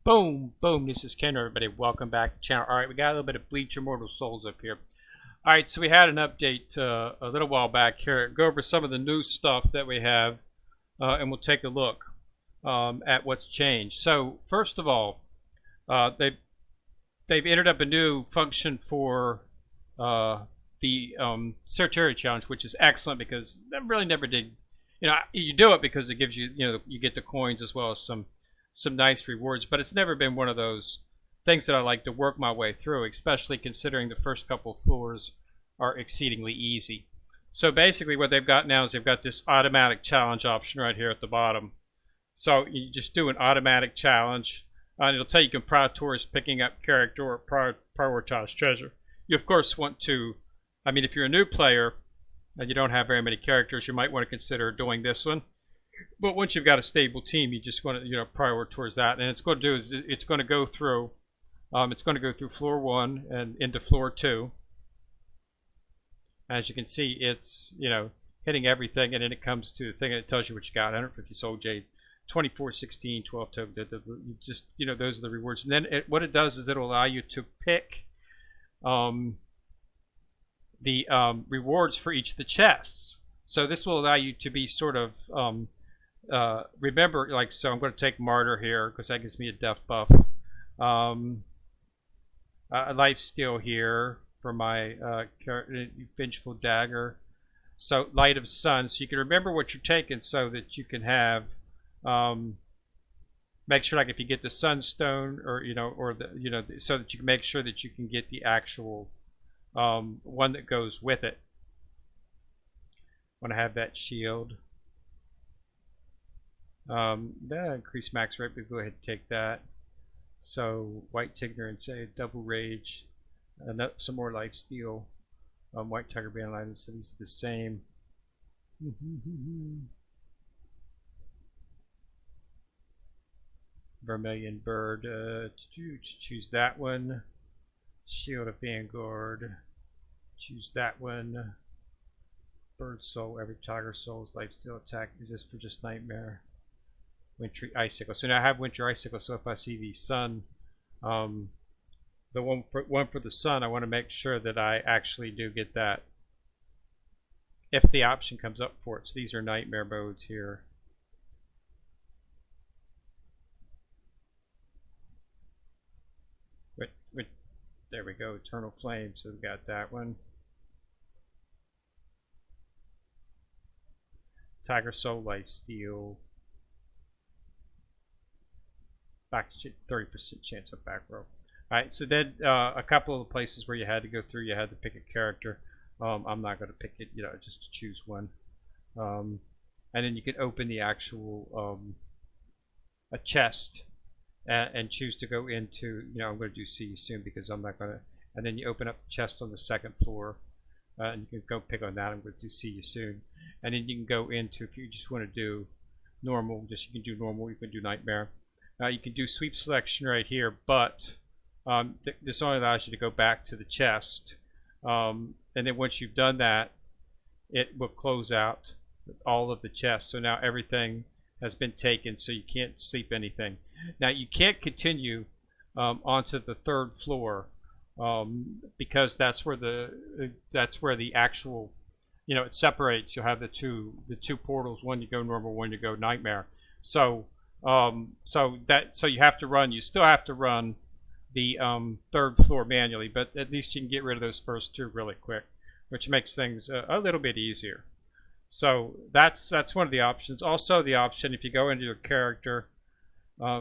Boom, boom. This is Ken, everybody. Welcome back to the channel. All right, we got a little bit of Bleach Immortal Souls up here. All right, so we had an update a little while back here. Go over some of the new stuff that we have, and we'll take a look at what's changed. So first of all, they've entered up a new function for the Cemetery Challenge, which is excellent because I really never did. You do it because it gives you, you get the coins as well as some nice rewards, but it's never been one of those things that I like to work my way through, especially considering the first couple floors are exceedingly easy. So basically what they've got now is they've got this automatic challenge option right here at the bottom. So you just do an automatic challenge, and it'll tell you can prioritize picking up character or prioritize treasure. You of course want to, if you're a new player and you don't have very many characters, you might want to consider doing this one. But once you've got a stable team, you just want to prioritize that, and it's going to do is it's going to go through floor 1 and into floor 2. As you can see, it's hitting everything, and then it comes to the thing and it tells you what you got: 150 soul jade, 2416, 12 token. Just those are the rewards. And then what it does is it'll allow you to pick the rewards for each of the chests. So this will allow you to be sort of remember, like, so I'm going to take Martyr here because that gives me a death buff. A life steal here for my Vengeful Dagger. So Light of Sun, so you can remember what you're taking so that you can have make sure, like, if you get the Sunstone or so that you can make sure that you can get the actual one that goes with it. Want to have that shield. That increased max rate, but go ahead and take that. So White Tigner and say double rage, some more life steal. White Tiger band items, so these are the same. Vermilion Bird, choose that one. Shield of Vanguard, choose that one. Bird Soul, every Tiger Soul's life steal attack. Is this for just Nightmare? Wintry Icicle. So now I have Wintry Icicle, so if I see the sun, the one for the sun, I want to make sure that I actually do get that if the option comes up for it. So these are Nightmare modes here. There we go, Eternal Flame, so we got that one. Tiger Soul Life Steal. Back to 30% chance of back row. Alright, so then a couple of the places where you had to go through, you had to pick a character. I'm not going to pick it, just to choose one. And then you can open the actual a chest and choose to go into, I'm going to do see you soon because I'm not going to. And then you open up the chest on the second floor, and you can go pick on that. I'm going to do see you soon. And then you can go into, if you just want to do normal, you can do normal, you can do Nightmare. You can do sweep selection right here, but this only allows you to go back to the chest. And then once you've done that, it will close out all of the chests. So now everything has been taken, so you can't sweep anything. Now you can't continue onto the third floor because that's where the actual, it separates. You'll have the two portals. One you go normal, one you go Nightmare. So you have to run. You still have to run the third floor manually, but at least you can get rid of those first two really quick, which makes things a little bit easier. So that's one of the options. Also, the option, if you go into your character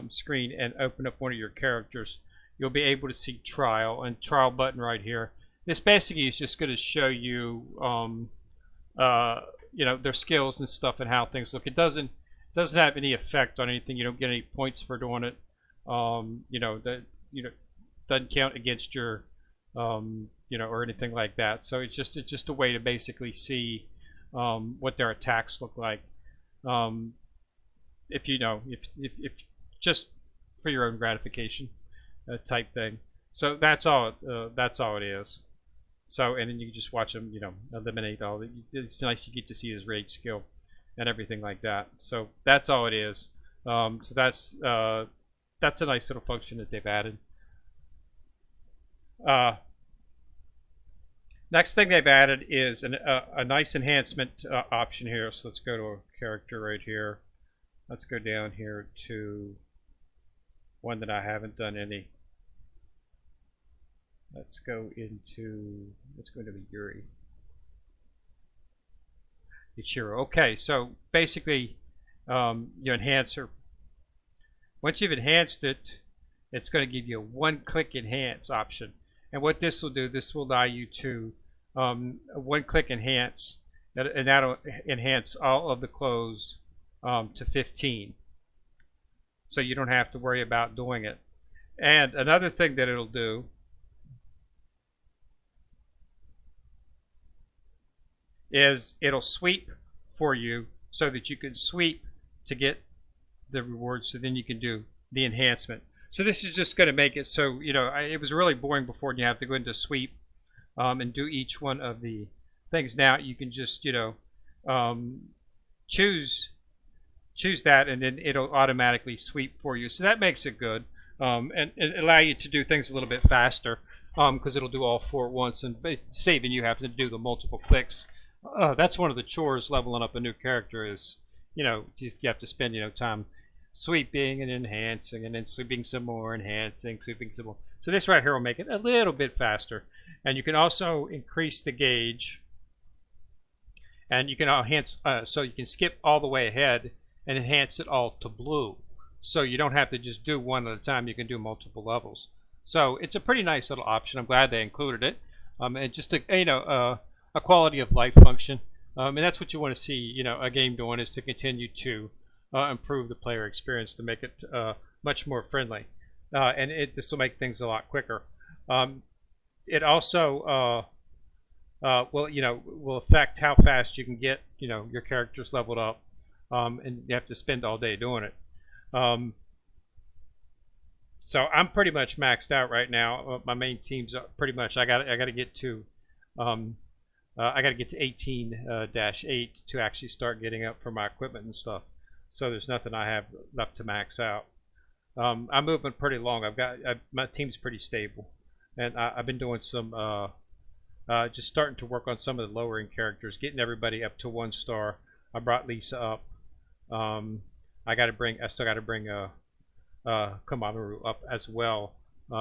screen and open up one of your characters, you'll be able to see trial, and trial button right here. This basically is just going to show you their skills and stuff and how things look. It doesn't have any effect on anything. You don't get any points for doing it. Doesn't count against your or anything like that. So it's just a way to basically see what their attacks look like. If just for your own gratification type thing. So that's all it is. So, and then you can just watch them, eliminate all the. It's nice you get to see his rage skill and everything like that. So that's all it is. So that's that's a nice little function that they've added. Uh, Next thing they've added is a nice enhancement option here. So let's go to a character right here. Let's go down here to one that I haven't done any. Let's go into the Yuri. Ichiro. Okay, so basically, you enhance her. Once you've enhanced it, it's going to give you a one-click enhance option. And what this will do, this will allow you to one-click enhance, and that'll enhance all of the clothes to 15. So you don't have to worry about doing it. And another thing that it'll do is it'll sweep for you so that you can sweep to get the rewards, so then you can do the enhancement. So this is just going to make it so, you know, it was really boring before, and you have to go into sweep and do each one of the things. Now you can just, you know, choose that, and then it'll automatically sweep for you. So that makes it good, and it allow you to do things a little bit faster, because it'll do all four at once, and saving you having to do the multiple clicks. That's one of the chores leveling up a new character is, you know, you have to spend, you know, time sweeping and enhancing, and then sweeping some more, enhancing, sweeping some more. So this right here will make it a little bit faster. And you can also increase the gauge, and you can enhance, so you can skip all the way ahead and enhance it all to blue. So you don't have to just do one at a time, you can do multiple levels. So it's a pretty nice little option. I'm glad they included it. And just a, you know, a quality of life function. And that's what you want to see, you know, a game doing, is to continue to improve the player experience, to make it much more friendly. And this will make things a lot quicker. It also will affect how fast you can get, you know, your characters leveled up, and you have to spend all day doing it. So I'm pretty much maxed out right now. My main teams are pretty much. I got to get to 18-8 to actually start getting up for my equipment and stuff. So there's nothing I have left to max out. I'm moving pretty long. My team's pretty stable, and I've been doing some just starting to work on some of the lower end characters, getting everybody up to 1 star. I brought Lisa up. I still got to bring Komaru up as well,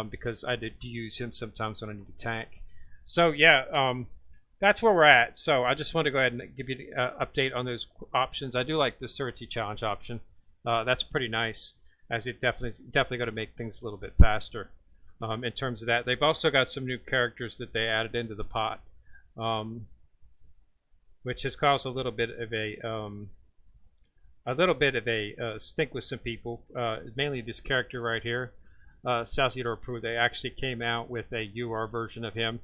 because I did use him sometimes when I need to tank. So yeah, that's where we're at. So I just want to go ahead and give you an update on those options. I do like the Urichi challenge option. That's pretty nice, as it definitely going to make things a little bit faster. In terms of that, they've also got some new characters that they added into the pot, which has caused a little bit of a stink with some people. Mainly this character right here, Salciador Pru. They actually came out with a UR version of him.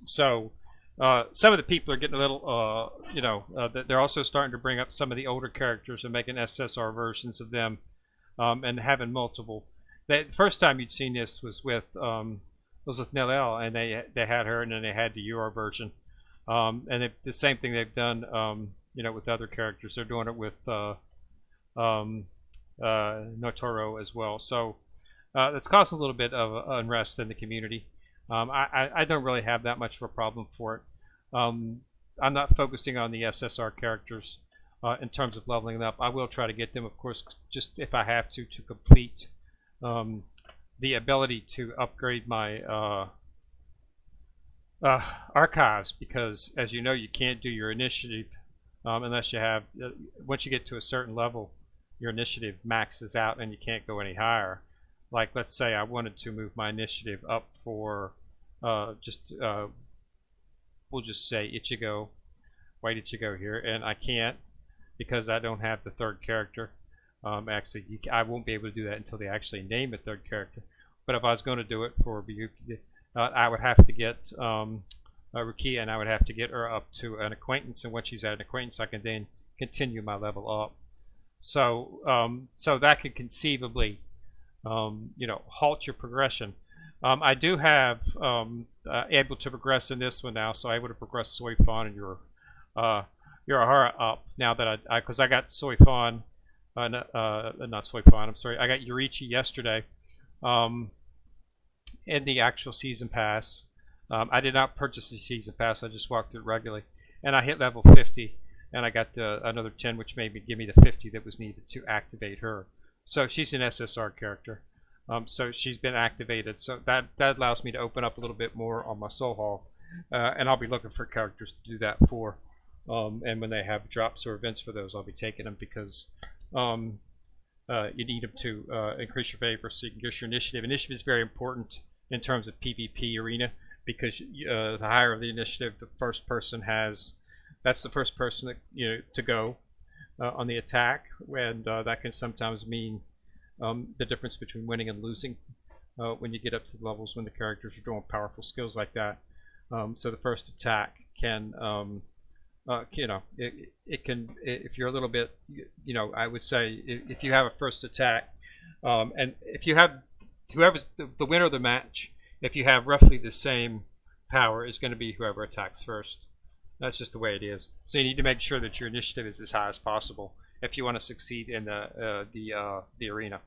So some of the people are getting a little, they're also starting to bring up some of the older characters and making SSR versions of them, and having multiple. The first time you'd seen this was with Nellel, and they had her, and then they had the UR version, and the same thing they've done, with other characters. They're doing it with Notoro as well. So that's caused a little bit of unrest in the community. I don't really have that much of a problem for it. I'm not focusing on the SSR characters in terms of leveling them up. I will try to get them, of course, just if I have to complete the ability to upgrade my archives, because as you know, you can't do your initiative unless you have, once you get to a certain level, your initiative maxes out and you can't go any higher. Like, let's say I wanted to move my initiative up for we'll just say Ichigo, white Ichigo here, and I can't because I don't have the third character. Actually, I won't be able to do that until they actually name a third character. But if I was going to do it for Ryuki, I would have to get Rukia, and I would have to get her up to an acquaintance, and once she's at an acquaintance, I can then continue my level up. So, so that could conceivably, halt your progression. I do have able to progress in this one now, so I'm able to progress Soifon and your Ahara up now that because I got Soifon not soy font. I'm sorry. I got Urichi yesterday, um, in the actual season pass. I did not purchase the season pass. I just walked through it regularly, and I hit level 50, and I got another 10, which made me give me the 50 that was needed to activate her. So she's an SSR character. So she's been activated. So that allows me to open up a little bit more on my soul hall, and I'll be looking for characters to do that for. And when they have drops or events for those, I'll be taking them because you need them to increase your favor so you can get your initiative. Initiative is very important in terms of PvP arena because the higher the initiative, the first person has. That's the first person that, to go on the attack, and that can sometimes mean the difference between winning and losing when you get up to the levels when the characters are doing powerful skills like that. So the first attack can, it can, if you're a little bit, I would say if you have a first attack, and if you have whoever's the winner of the match, if you have roughly the same power, is going to be whoever attacks first. That's just the way it is. So you need to make sure that your initiative is as high as possible if you want to succeed in the arena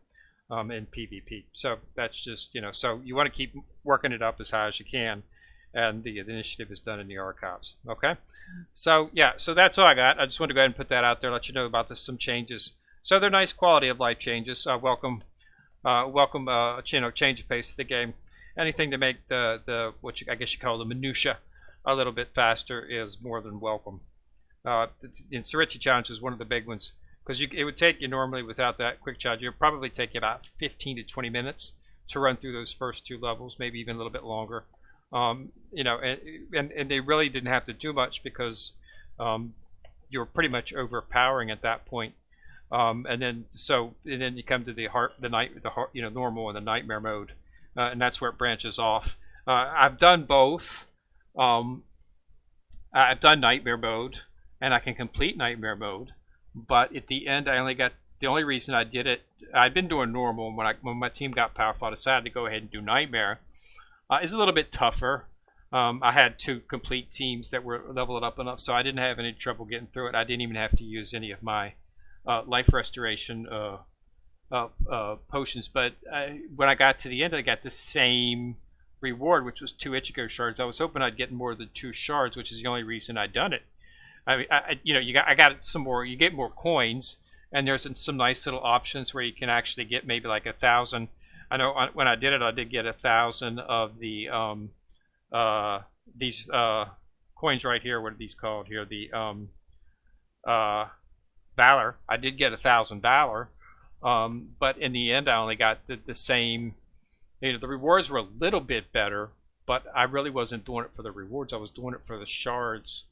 in PvP. So that's just so you want to keep working it up as high as you can, and the initiative is done in the archives. Okay, so yeah, so that's all I got. I just want to go ahead and put that out there, let you know about some changes. So they're nice quality of life changes. Welcome, change of pace to the game. Anything to make the I guess you call the minutia a little bit faster is more than welcome. In Urichi challenge is one of the big ones because it would take you normally without that quick charge. It would probably take you about 15 to 20 minutes to run through those first 2 levels, maybe even a little bit longer. And they really didn't have to do much because you were pretty much overpowering at that point. And then you come to the normal and the nightmare mode, and that's where it branches off. I've done both. I've done nightmare mode, and I can complete nightmare mode, but at the end, the only reason I did it, I'd been doing normal. When my team got powerful, I decided to go ahead and do nightmare. It's a little bit tougher. I had 2 complete teams that were leveled up enough, so I didn't have any trouble getting through it. I didn't even have to use any of my life restoration potions, but when I got to the end, I got the same reward, which was 2 Ichigo shards. I was hoping I'd get more than 2 shards, which is the only reason I'd done it. I mean, I got some more. You get more coins, and there's some nice little options where you can actually get maybe like 1,000. I know when I did it, I did get 1,000 of the these coins right here. What are these called here? The Valor. I did get 1,000 Valor, but in the end, I only got the same. The rewards were a little bit better, but I really wasn't doing it for the rewards. I was doing it for the shards,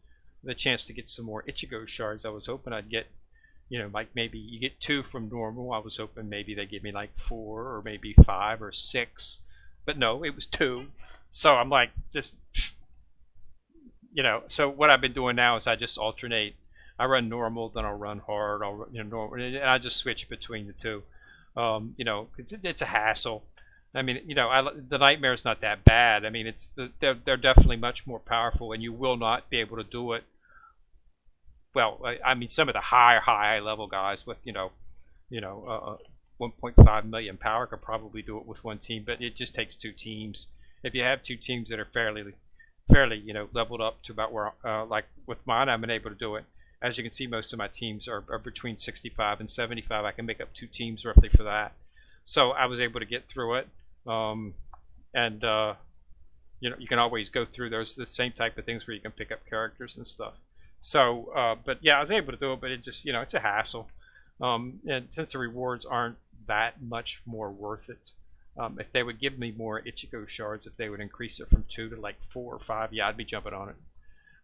the chance to get some more Ichigo shards. I was hoping I'd get, like maybe you get 2 from normal. I was hoping maybe they give me like 4 or maybe 5 or 6, but no, it was 2. So I'm like, just, so what I've been doing now is I just alternate. I run normal, then I'll run hard. I'll normal, and I just switch between the 2. It's a hassle. I mean, the nightmare's not that bad. I mean, they're definitely much more powerful, and you will not be able to do it. Well, I mean, some of the high level guys with 1.5 million power could probably do it with 1 team, but it just takes 2 teams. If you have 2 teams that are fairly leveled up to about where like with mine, I've been able to do it. As you can see, most of my teams are between 65 and 75. I can make up 2 teams roughly for that. So I was able to get through it. You can always go through the same type of things where you can pick up characters and stuff. So, but yeah, I was able to do it, but it just, it's a hassle. And since the rewards aren't that much more worth it, if they would give me more Ichigo shards, if they would increase it from 2 to like 4 or 5, yeah, I'd be jumping on it.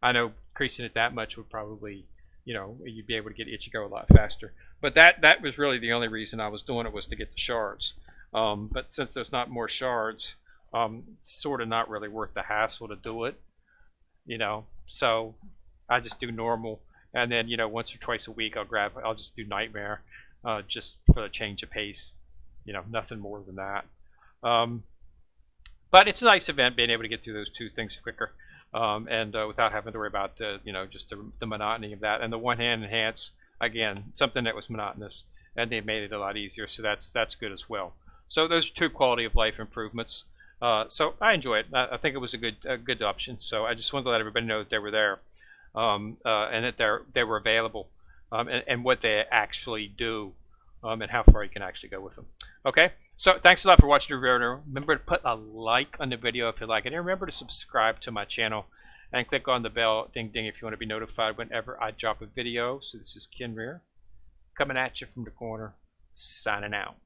I know increasing it that much would probably, you'd be able to get Ichigo a lot faster. But that was really the only reason I was doing it, was to get the shards. But since there's not more shards, it's sort of not really worth the hassle to do it. So I just do normal, and then once or twice a week I'll just do nightmare, just for the change of pace. Nothing more than that. But it's a nice event being able to get through those 2 things quicker. And without having to worry about just the monotony of that. And the one hand enhance, again, something that was monotonous. and they made it a lot easier. So that's good as well. So those are two quality of life improvements. So I enjoy it. I think it was a good option. So I just wanted to let everybody know that they were there, and that they were available, and what they actually do, and how far you can actually go with them. Okay. So thanks a lot for watching the video. Remember to put a like on the video if you like it, and remember to subscribe to my channel and click on the bell ding ding if you want to be notified whenever I drop a video. So this is Ken Rear coming at you from the corner, signing out.